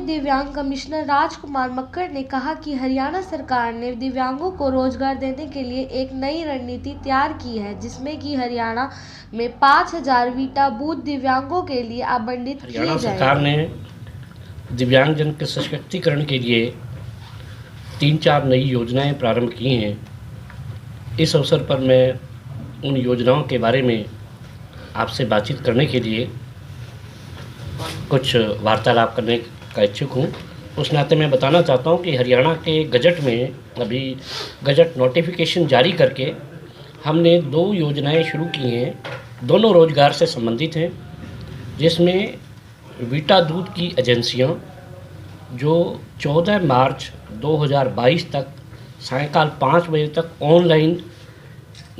दिव्यांग कमिश्नर राजकुमार मक्कर ने कहा कि हरियाणा सरकार ने दिव्यांगों को रोजगार देने के लिए एक नई रणनीति तैयार की है, जिसमें कि हरियाणा में 5,000 वीटा बूथ दिव्यांगों के लिए आवंटित किए हरियाणा सरकार ने दिव्यांगजन के सशक्तिकरण के लिए 3-4 नई योजनाएं प्रारंभ की हैं। इस अवसर पर मैं उन योजनाओं के बारे में आपसे बातचीत करने के लिए कुछ वार्तालाप करने का इच्छुक हूँ। उस नाते मैं बताना चाहता हूँ कि हरियाणा के गजट में अभी गजट नोटिफिकेशन जारी करके हमने 2 योजनाएं शुरू की हैं, दोनों रोजगार से संबंधित हैं, जिसमें वीटा दूध की एजेंसियां जो 14 मार्च 2022 तक सायंकाल 5 बजे तक ऑनलाइन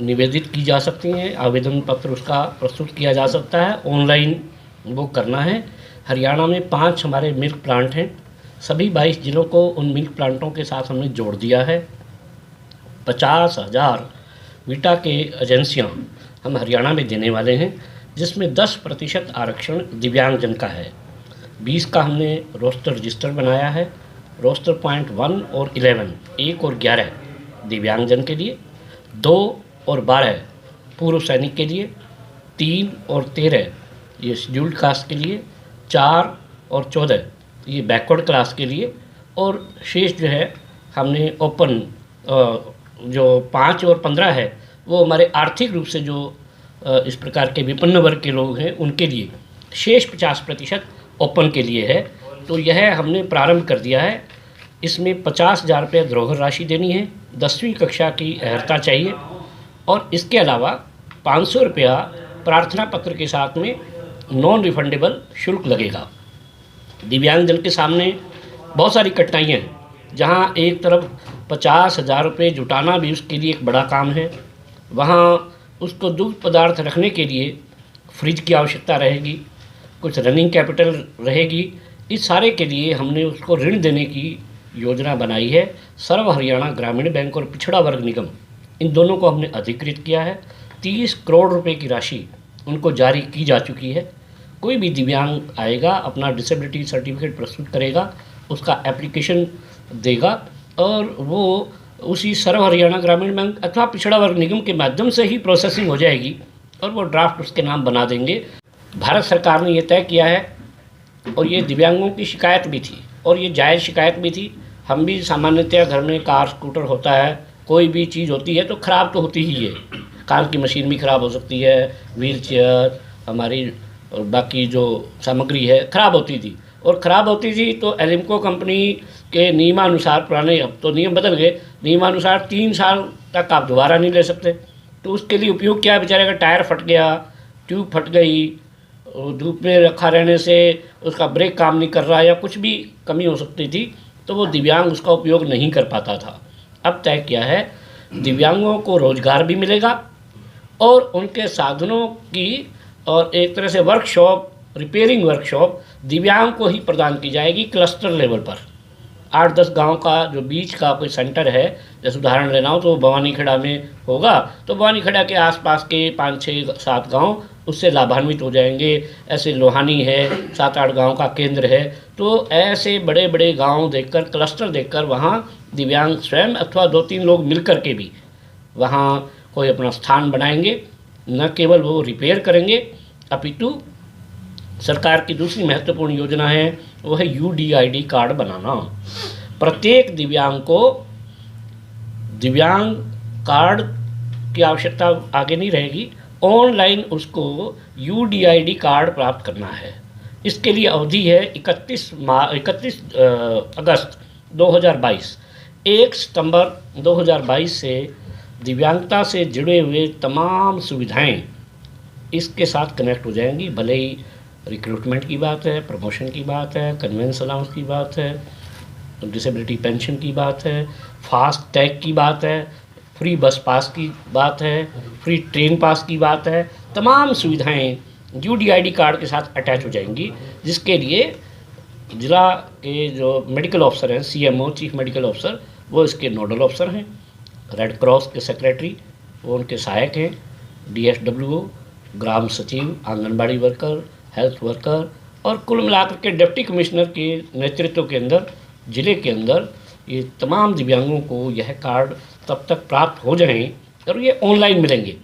निवेदित की जा सकती हैं। आवेदन पत्र उसका प्रस्तुत किया जा सकता है, ऑनलाइन वो करना है। हरियाणा में 5 हमारे मिल्क प्लांट हैं, सभी 22 ज़िलों को उन मिल्क प्लांटों के साथ हमने जोड़ दिया है। 50,000 वीटा के एजेंसियां हम हरियाणा में देने वाले हैं, जिसमें 10% आरक्षण दिव्यांगजन का है। 20 का हमने रोस्टर रजिस्टर बनाया है। रोस्टर पॉइंट 1 और 11, 1 और 11 दिव्यांगजन के लिए, 2 और 12 पूर्व सैनिक के लिए, 3 और 13 ये शेड्यूल्ड कास्ट के लिए, 4 और 14 ये बैकवर्ड क्लास के लिए, और शेष जो है हमने ओपन जो 5 और 15 है वो हमारे आर्थिक रूप से जो इस प्रकार के विपन्न वर्ग के लोग हैं उनके लिए। शेष 50% ओपन के लिए है। तो यह हमने प्रारंभ कर दिया है। इसमें 50,000 रुपये धरोहर राशि देनी है, 10वीं कक्षा की अर्हता चाहिए, और इसके अलावा 500 रुपया प्रार्थना पत्र के साथ में नॉन रिफंडेबल शुल्क लगेगा। दिव्यांगजन के सामने बहुत सारी कठिनाइयाँ हैं, जहाँ एक तरफ 50,000 रुपये जुटाना भी उसके लिए एक बड़ा काम है, वहाँ उसको दूध पदार्थ रखने के लिए फ्रिज की आवश्यकता रहेगी, कुछ रनिंग कैपिटल रहेगी। इस सारे के लिए हमने उसको ऋण देने की योजना बनाई है। सर्व हरियाणा ग्रामीण बैंक और पिछड़ा वर्ग निगम, इन दोनों को हमने अधिकृत किया है। 30 करोड़ रुपए की राशि उनको जारी की जा चुकी है। कोई भी दिव्यांग आएगा, अपना डिसेबिलिटी सर्टिफिकेट प्रस्तुत करेगा, उसका एप्लीकेशन देगा, और वो उसी सर्व हरियाणा ग्रामीण बैंक अथवा पिछड़ा वर्ग निगम के माध्यम से ही प्रोसेसिंग हो जाएगी, और वो ड्राफ्ट उसके नाम बना देंगे। भारत सरकार ने ये तय किया है, और ये दिव्यांगों की शिकायत भी थी, और ये जायज़ शिकायत भी थी। हम भी सामान्यतः घर में कार स्कूटर होता है, कोई भी चीज़ होती है तो ख़राब तो होती ही है। काम की मशीन भी ख़राब हो सकती है, व्हील चेयर, हमारी बाकी जो सामग्री है ख़राब होती थी, और ख़राब होती थी तो एलिम्को कंपनी के नियमानुसार, पुराने अब तो नियम बदल गए, नियमानुसार 3 साल तक आप दोबारा नहीं ले सकते। तो उसके लिए उपयोग क्या, बेचारे का टायर फट गया, ट्यूब फट गई, धूप में रखा रहने से उसका ब्रेक काम नहीं कर रहा, या कुछ भी कमी हो सकती थी, तो वो दिव्यांग उसका उपयोग नहीं कर पाता था। अब तय किया है दिव्यांगों को रोज़गार भी मिलेगा, और उनके साधनों की और एक तरह से वर्कशॉप, रिपेयरिंग वर्कशॉप दिव्यांग को ही प्रदान की जाएगी क्लस्टर लेवल पर। 8-10 गांव का जो बीच का कोई सेंटर है, जैसे उदाहरण लेना हो तो भवानीखेड़ा में होगा, तो भवानीखेड़ा के आसपास के 5-6-7 गांव उससे लाभान्वित हो जाएंगे। ऐसे लोहानी है, 7-8 गांव का केंद्र है। तो ऐसे बड़े बड़े गांव देखकर, क्लस्टर देखकर, वहाँ दिव्यांग स्वयं अथवा 2-3 लोग मिलकर के भी वहाँ कोई अपना स्थान बनाएंगे। न केवल वो रिपेयर करेंगे, अपितु सरकार की दूसरी महत्वपूर्ण योजना है वो है UDID कार्ड बनाना। प्रत्येक दिव्यांग को दिव्यांग कार्ड की आवश्यकता आगे नहीं रहेगी, ऑनलाइन उसको UDID कार्ड प्राप्त करना है। इसके लिए अवधि है 31 अगस्त 2022। 1 सितंबर 2022 से दिव्यांगता से जुड़े हुए तमाम सुविधाएं इसके साथ कनेक्ट हो जाएंगी। भले ही रिक्रूटमेंट की बात है, प्रमोशन की बात है, कन्वेंस अलाउंस की बात है, डिसेबिलिटी पेंशन की बात है, फास्ट टैग की बात है, फ्री बस पास की बात है, फ्री ट्रेन पास की बात है। तमाम सुविधाएं UDID कार्ड के साथ अटैच हो जाएंगी, जिसके लिए जिला के जो मेडिकल ऑफिसर हैं, CMO चीफ मेडिकल ऑफिसर, वो इसके नोडल ऑफिसर हैं। रेड क्रॉस के सेक्रेटरी वो उनके सहायक हैं। DSWO, ग्राम सचिव, आंगनबाड़ी वर्कर, हेल्थ वर्कर, और कुल मिलाकर के डिप्टी कमिश्नर के नेतृत्व के अंदर ज़िले के अंदर ये तमाम दिव्यांगों को यह कार्ड तब तक प्राप्त हो जाएं और ये ऑनलाइन मिलेंगे।